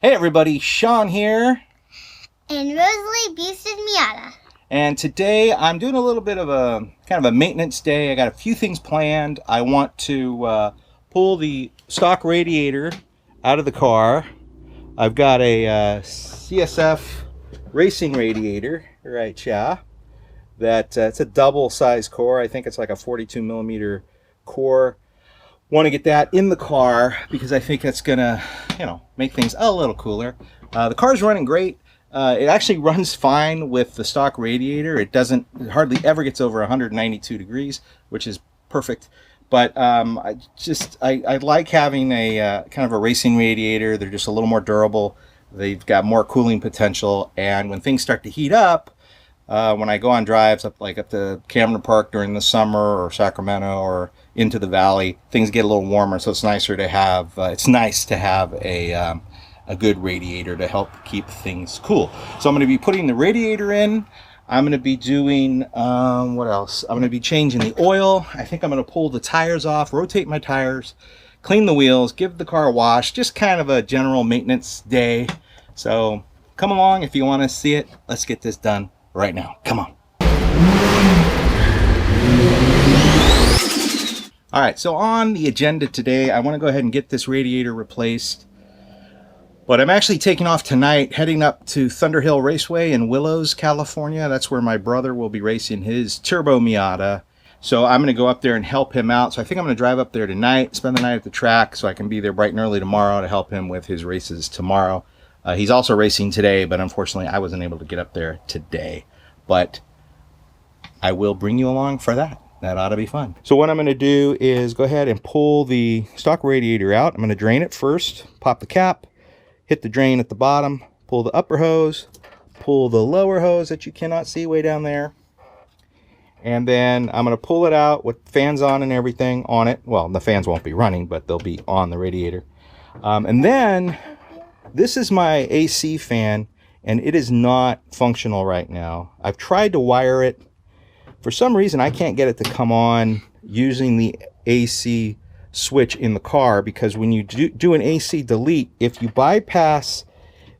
Hey everybody, Sean here. And Rosalie, Boosted Miata. And today I'm doing a little bit of a kind of a maintenance day. I got a few things planned. I want to pull the stock radiator out of the car. I've got a CSF racing radiator, right, yeah. It's a double size core. I think it's like a 42 millimeter core. Want to get that in the car because I think it's gonna, make things a little cooler. The car's running great. It actually runs fine with the stock radiator. It hardly ever gets over 192 degrees, which is perfect. But I like having a kind of a racing radiator. They're just a little more durable. They've got more cooling potential, and when things start to heat up, when I go on drives up to Cameron Park during the summer, or Sacramento, or into the valley, things get a little warmer. So it's nicer to have. It's nice to have a good radiator to help keep things cool. So I'm going to be putting the radiator in. I'm going to be doing what else? I'm going to be changing the oil. I think I'm going to pull the tires off, rotate my tires, clean the wheels, give the car a wash. Just kind of a general maintenance day. So come along if you want to see it. Let's get this done right now. Come on. All right, so on the agenda today, I want to go ahead and get this radiator replaced. But I'm actually taking off tonight, heading up to Thunderhill Raceway in Willows, California. That's where my brother will be racing his Turbo Miata. So I'm going to go up there and help him out. So I think I'm going to drive up there tonight, spend the night at the track so I can be there bright and early tomorrow to help him with his races tomorrow. He's also racing today, but unfortunately I wasn't able to get up there today. But I will bring you along for that. That ought to be fun. So what I'm going to do is go ahead and pull the stock radiator out. I'm going to drain it first, pop the cap, hit the drain at the bottom, pull the upper hose, pull the lower hose that you cannot see way down there. And then I'm going to pull it out with fans on and everything on it. Well, the fans won't be running, but they'll be on the radiator. And then this is my AC fan, and it is not functional right now. I've tried to wire it. For some reason, I can't get it to come on using the AC switch in the car, because when you do an AC delete, if you bypass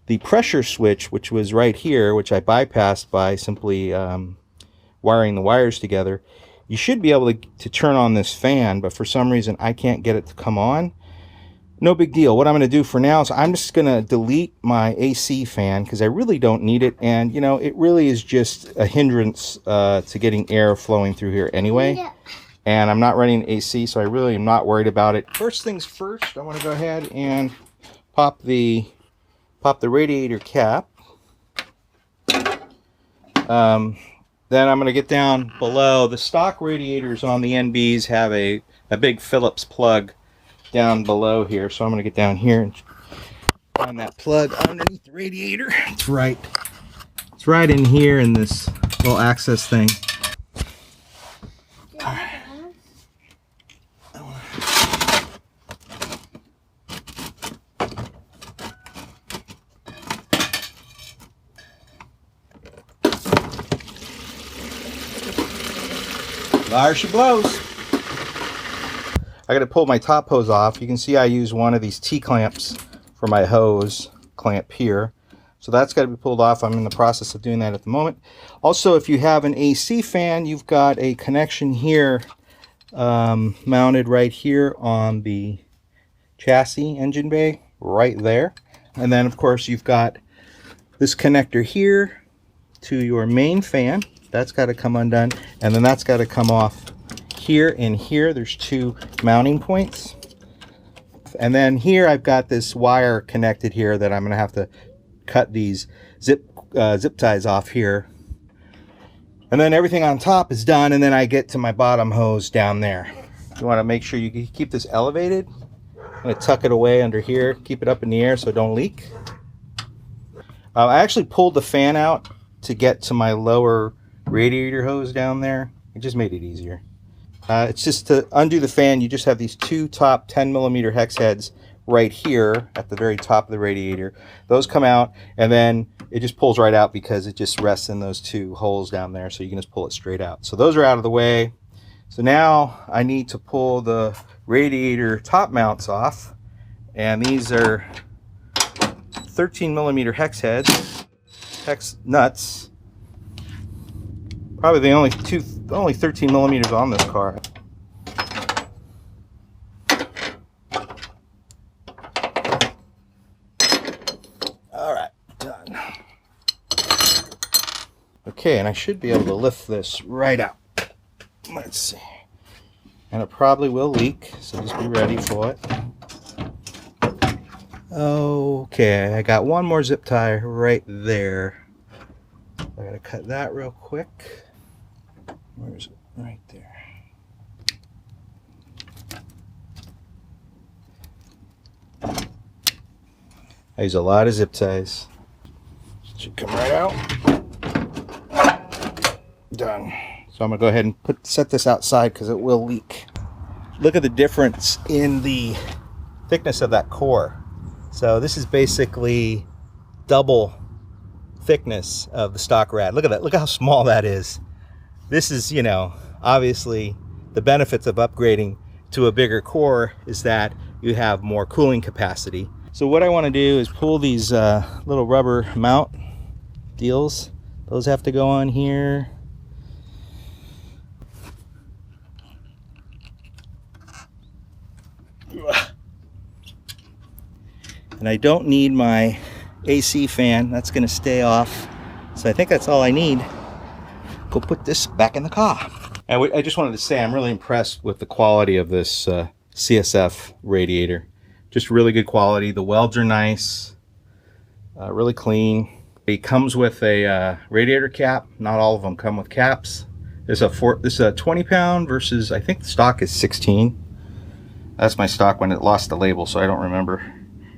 the pressure switch, which was right here, which I bypassed by simply wiring the wires together, you should be able to turn on this fan, but for some reason I can't get it to come on. No big deal. What I'm going to do for now is I'm just going to delete my AC fan because I really don't need it, and it really is just a hindrance to getting air flowing through here anyway. Yeah. And I'm not running AC, so I really am not worried about it. First things first, I want to go ahead and pop the radiator cap. Then I'm going to get down below. The stock radiators on the NBs have a big Phillips plug down below here, so I'm going to get down here and find that plug underneath the radiator. It's right in here in this little access thing. All right. There she blows. I got to pull my top hose off. You can see I use one of these T-clamps for my hose clamp here. So that's got to be pulled off. I'm in the process of doing that at the moment. Also, if you have an AC fan, you've got a connection here mounted right here on the chassis engine bay, right there. And then, of course, you've got this connector here to your main fan. That's got to come undone. And then that's got to come off here and here. There's two mounting points. And then here I've got this wire connected here that I'm going to have to cut these zip ties off here. And then everything on top is done, and then I get to my bottom hose down there. You want to make sure you keep this elevated. I'm going to tuck it away under here, keep it up in the air so it don't leak. I actually pulled the fan out to get to my lower radiator hose down there. It just made it easier. It's just to undo the fan, you just have these two top 10 millimeter hex heads right here at the very top of the radiator. Those come out, and then it just pulls right out because it just rests in those two holes down there, so you can just pull it straight out. So those are out of the way. So now I need to pull the radiator top mounts off, and these are 13 millimeter hex nuts. Probably the only 13 millimeters on this car. All right, done. Okay, and I should be able to lift this right out. Let's see. And it probably will leak, so just be ready for it. Okay, I got one more zip tie right there. I gotta cut that real quick. Where is it? Right there. I use a lot of zip ties. Should come right out. Done. So I'm gonna go ahead and set this outside because it will leak. Look at the difference in the thickness of that core. So this is basically double thickness of the stock rad. Look at that. Look how small that is. This is, you know, obviously the benefits of upgrading to a bigger core is that you have more cooling capacity. So what I want to do is pull these little rubber mount deals. Those have to go on here. And I don't need my AC fan. That's going to stay off. So I think that's all I need. Go put this back in the car. And I just wanted to say I'm really impressed with the quality of this CSF radiator. Just really good quality. The welds are nice, really clean. It comes with a radiator cap. Not all of them come with caps. This is a 20 pound versus I think the stock is 16. That's my stock when it lost the label, so I don't remember.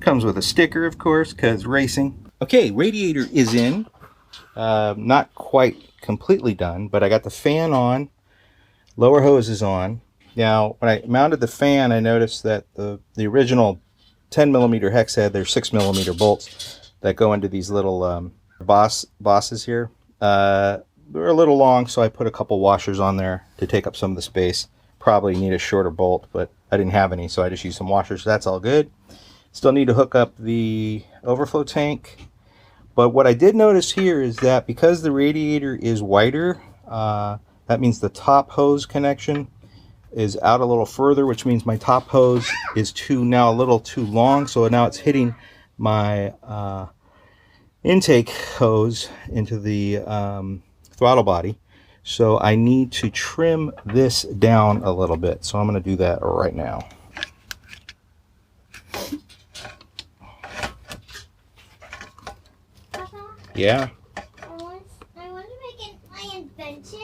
Comes with a sticker, of course, because racing. Okay, radiator is in. Not quite completely done, but I got the fan on. Lower hose is on. Now, when I mounted the fan, I noticed that the original 10 millimeter hex head, there's 6 millimeter bolts that go into these little bosses here. They're a little long, so I put a couple washers on there to take up some of the space. Probably need a shorter bolt, but I didn't have any, so I just used some washers. That's all good. Still need to hook up the overflow tank. But what I did notice here is that because the radiator is wider, that means the top hose connection is out a little further, which means my top hose is now a little too long. So now it's hitting my intake hose into the throttle body. So I need to trim this down a little bit. So I'm going to do that right now. Yeah. I want to make my invention.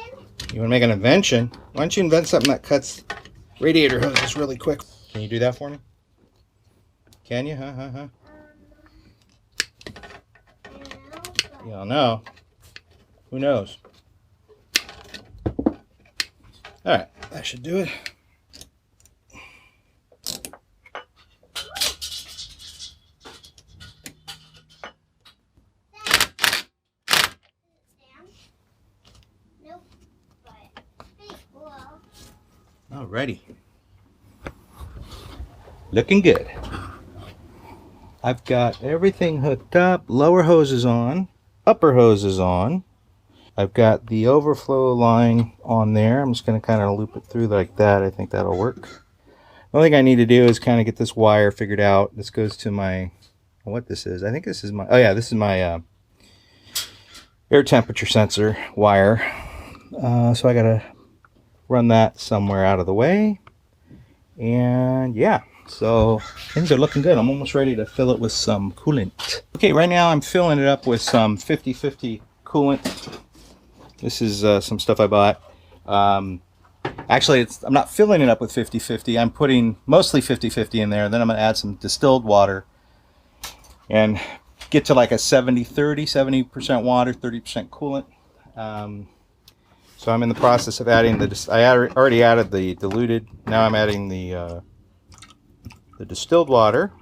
You want to make an invention? Why don't you invent something that cuts radiator hoses really quick? Can you do that for me? Can you? You don't know. Who knows? All right, that should do it. Alrighty. Looking good. I've got everything hooked up. Lower hose is on. Upper hose is on. I've got the overflow line on there. I'm just going to kind of loop it through like that. I think that'll work. The only thing I need to do is kind of get this wire figured out. This goes to my, what this is. I think this is my, oh yeah, this is my air temperature sensor wire. So I got to run that somewhere out of the way. And yeah, so things are looking good. I'm almost ready to fill it with some coolant. Okay, right now I'm filling it up with some 50/50 coolant. This is some stuff I bought. Actually, I'm not filling it up with 50/50. I'm putting mostly 50/50 in there. Then I'm going to add some distilled water and get to like a 70-30, 70% water, 30% coolant. So I'm in the process of adding I already added the diluted. Now I'm adding the distilled water.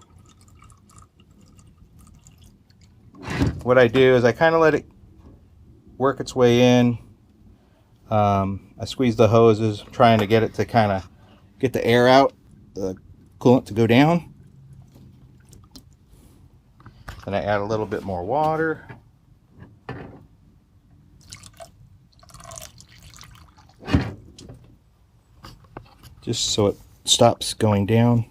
What I do is I kind of let it work its way in. I squeeze the hoses, trying to get it to kind of get the air out, the coolant to go down. Then I add a little bit more water. Just so it stops going down.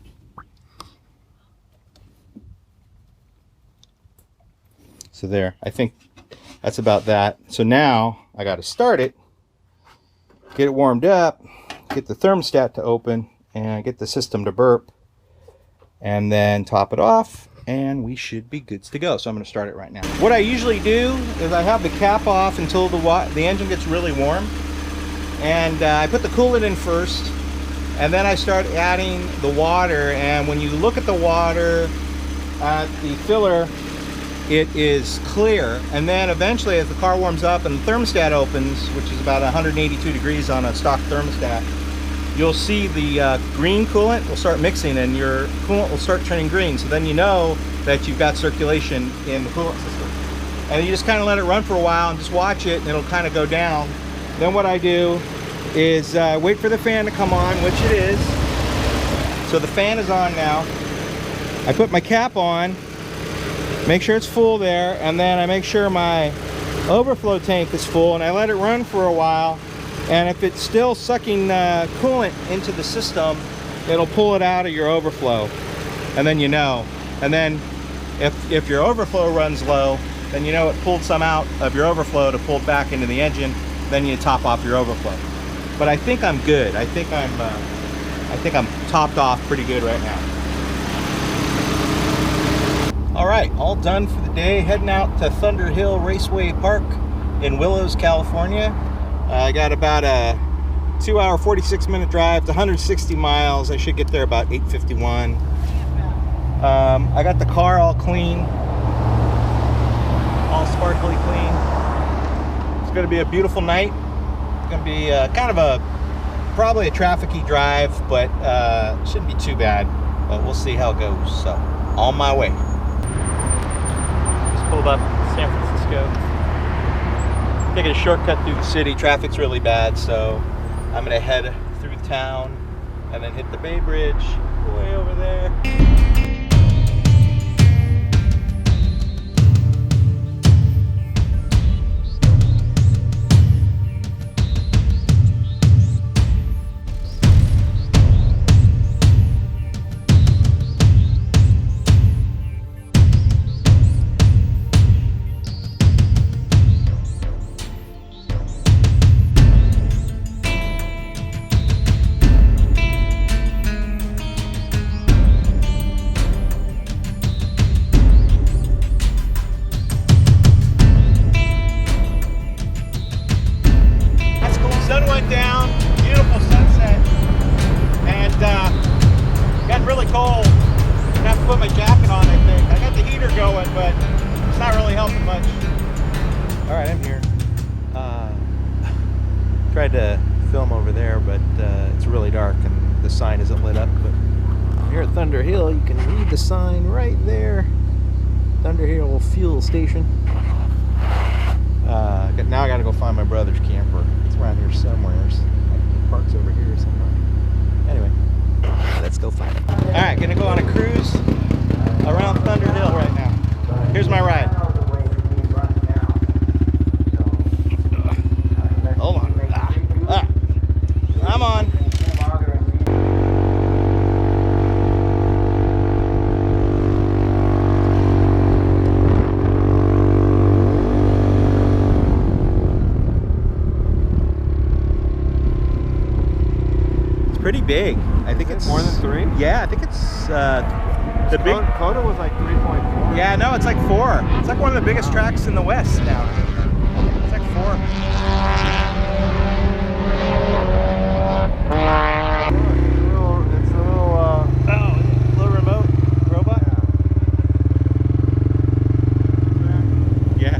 So there, I think that's about that. So now I got to start it, get it warmed up, get the thermostat to open, and get the system to burp, and then top it off, and we should be good to go. So I'm going to start it right now. What I usually do is I have the cap off until the engine gets really warm, and I put the coolant in first, and then I start adding the water. And when you look at the water at the filler, it is clear. And then eventually, as the car warms up and the thermostat opens, which is about 182 degrees on a stock thermostat, you'll see the green coolant will start mixing and your coolant will start turning green. So then you know that you've got circulation in the coolant system. And you just kind of let it run for a while and just watch it, and it'll kind of go down. Then what I do is wait for the fan to come on, which it is. So the fan is on now. I put my cap on, make sure it's full there, and then I make sure my overflow tank is full, and I let it run for a while. And if it's still sucking coolant into the system, it'll pull it out of your overflow, and then you know. And then if your overflow runs low, then you know it pulled some out of your overflow to pull back into the engine. Then you top off your overflow. But I think I'm good. I think I'm topped off pretty good right now. All right, all done for the day. Heading out to Thunder Hill Raceway Park in Willows, California. I got about a 2-hour, 46-minute drive to 160 miles. I should get there about 8:51. I got the car all clean, all sparkly clean. It's going to be a beautiful night. It's going to be kind of probably a trafficy drive, but shouldn't be too bad. But we'll see how it goes. So, on my way. Just pulled up San Francisco. Taking a shortcut through the city. Traffic's really bad, so I'm gonna head through town and then hit the Bay Bridge way over there. Sun went down, beautiful sunset, and got really cold. I have to put my jacket on, I think. I got the heater going, but it's not really helping much. All right, I'm here. Tried to film over there, but it's really dark and the sign isn't lit up. But here at Thunder Hill, you can read the sign right there. Thunder Hill Fuel Station. Now I gotta go find my brother's camper. It's around here somewhere. Park's over here somewhere. Anyway, let's go find it. All right, gonna go on a cruise around Thunder Hill right now. Here's my ride. Hold on. I'm on. Pretty big. I think it's more than 3. Yeah, I think it's the big. Coda was like 3.4. Yeah, no, it's like 4. It's like one of the biggest tracks in the West now. It's like 4. It's a little remote robot. Yeah.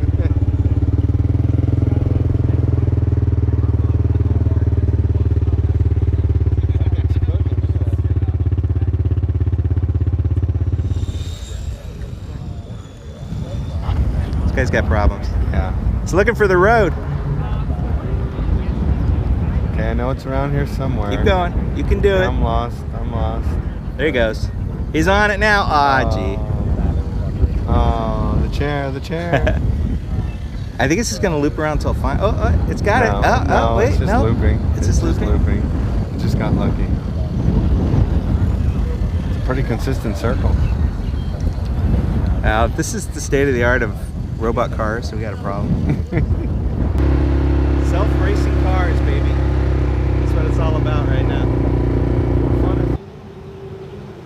This guy's got problems. Yeah. It's looking for the road. Okay, I know it's around here somewhere. Keep going. You can do it. I'm lost. There he goes. He's on it now. Ah, gee. Oh. chair, the chair. I think this is going to loop around until fine. Oh, it's got it. No, Wait, it's just no. looping. It's just looping. It just got lucky. It's a pretty consistent circle. This is the state of the art of robot cars, so we got a problem. Self-racing cars, baby. That's what it's all about right now.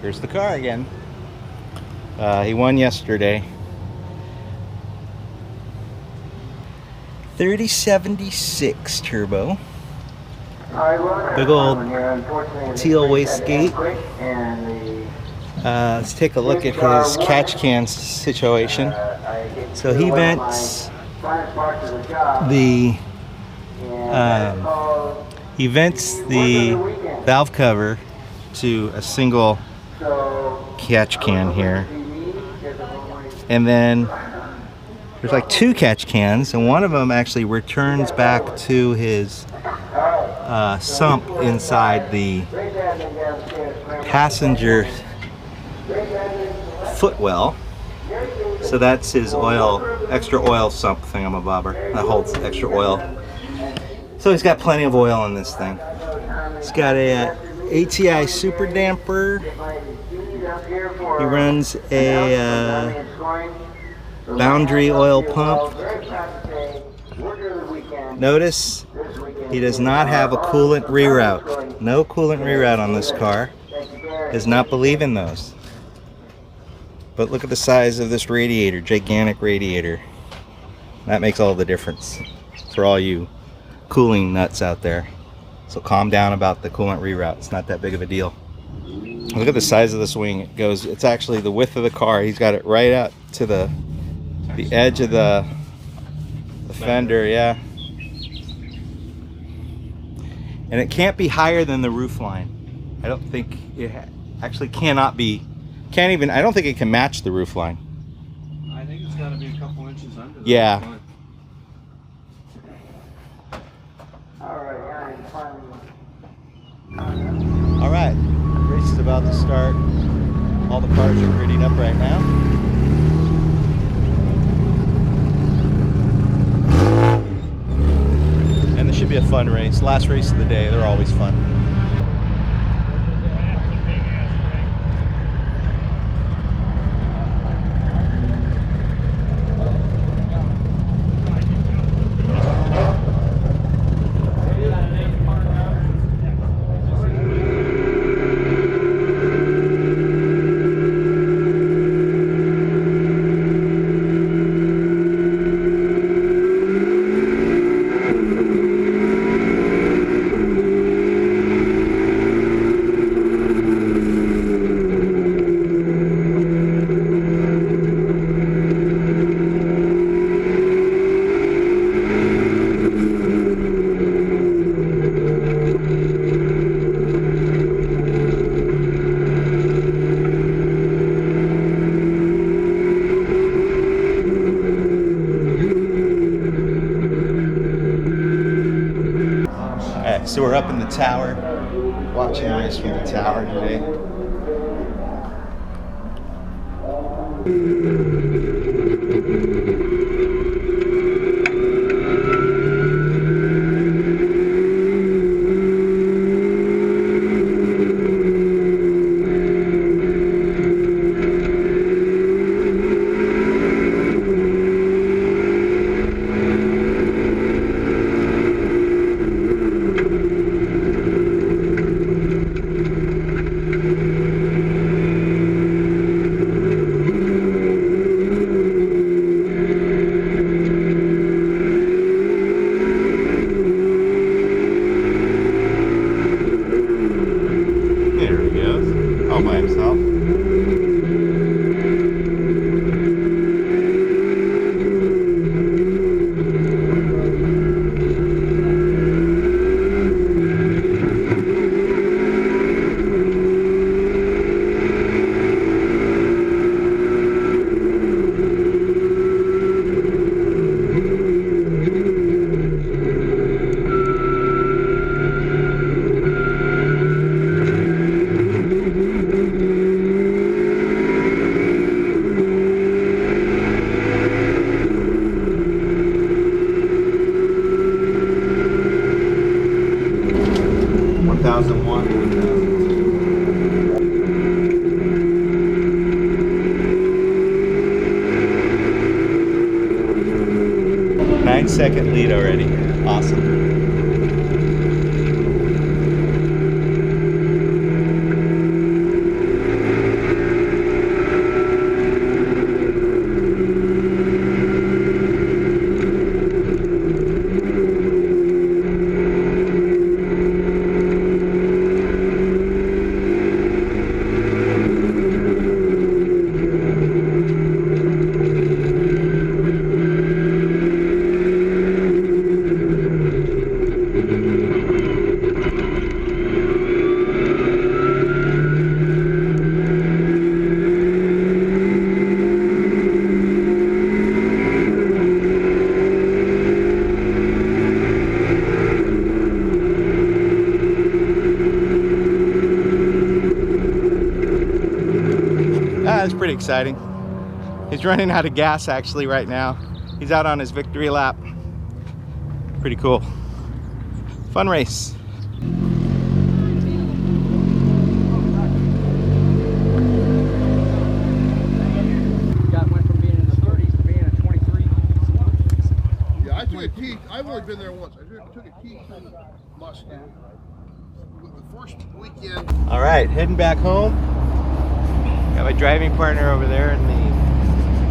Here's the car again. He won yesterday. 3076 turbo. Big old teal wastegate. Let's take a look at his catch can situation. So he vents the valve cover to a single catch can here, and then there's like two catch cans, and one of them actually returns back to his sump inside the passenger footwell. So that's his extra oil sump thingamabobber that holds extra oil. So he's got plenty of oil in this thing. He's got a ATI super damper. He runs a Boundary oil pump. Notice he does not have a coolant reroute. No coolant reroute on this car. Does not believe in those. But look at the size of this radiator, gigantic radiator. That makes all the difference for all you cooling nuts out there. So calm down about the coolant reroute. It's not that big of a deal. Look at the size of this wing. It's actually the width of the car. He's got it right out to the edge of the fender, yeah. And it can't be higher than the roof line. I don't think it actually cannot be. Can't even. I don't think it can match the roof line. I think it's got to be a couple inches under. Yeah. All right. Race is about to start. All the cars are griding up right now. And this should be a fun race. Last race of the day. They're always fun. So we're up in the tower, watching the race from the tower today. 2001, 2002. 9-second lead already. Awesome. That's pretty exciting. He's running out of gas actually right now. He's out on his victory lap. Pretty cool. Fun race. Went from being in the 30s to being a 23. Yeah, I took a key. I've only been there once. I took a key to the Mustang. The first weekend. All right, heading back home. Got my driving partner over there in the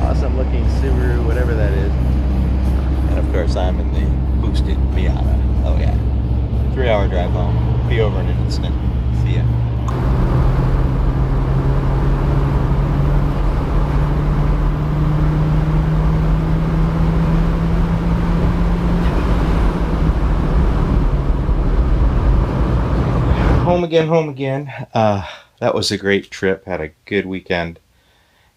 awesome looking Subaru, whatever that is. And of course I'm in the Boosted Miata. Oh yeah. 3-hour drive home. Be over in an instant. See ya. Home again. That was a great trip. Had a good weekend.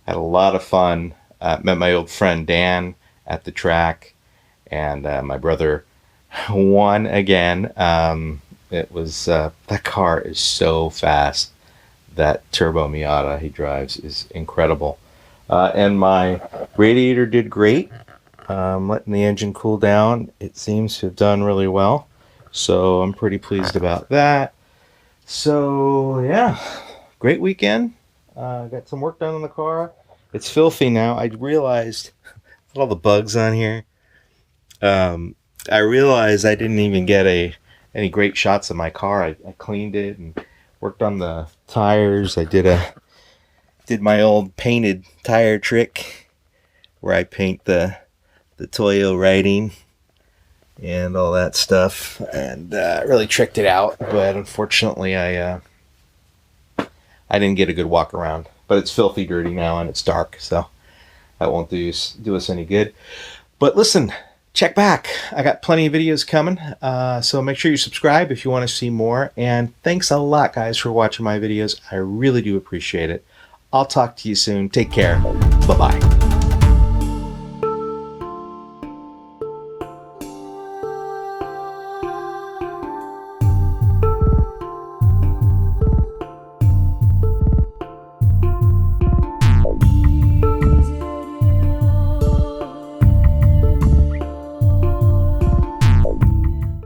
Had a lot of fun. Met my old friend Dan at the track, and my brother won again. It was that car is so fast. That turbo Miata he drives is incredible, and my radiator did great. Letting the engine cool down, it seems to have done really well. So I'm pretty pleased about that. So yeah, great weekend. Got some work done on the car. It's filthy now. I realized all the bugs on here. I realized I didn't even get any great shots of my car. I cleaned it and worked on the tires. I did my old painted tire trick where I paint the Toyo writing and all that stuff, and really tricked it out. But unfortunately, I didn't get a good walk around. But it's filthy dirty now, and it's dark, so that won't do us any good. But listen, check back. I got plenty of videos coming, so make sure you subscribe if you want to see more. And thanks a lot, guys, for watching my videos. I really do appreciate it. I'll talk to you soon. Take care. Bye-bye.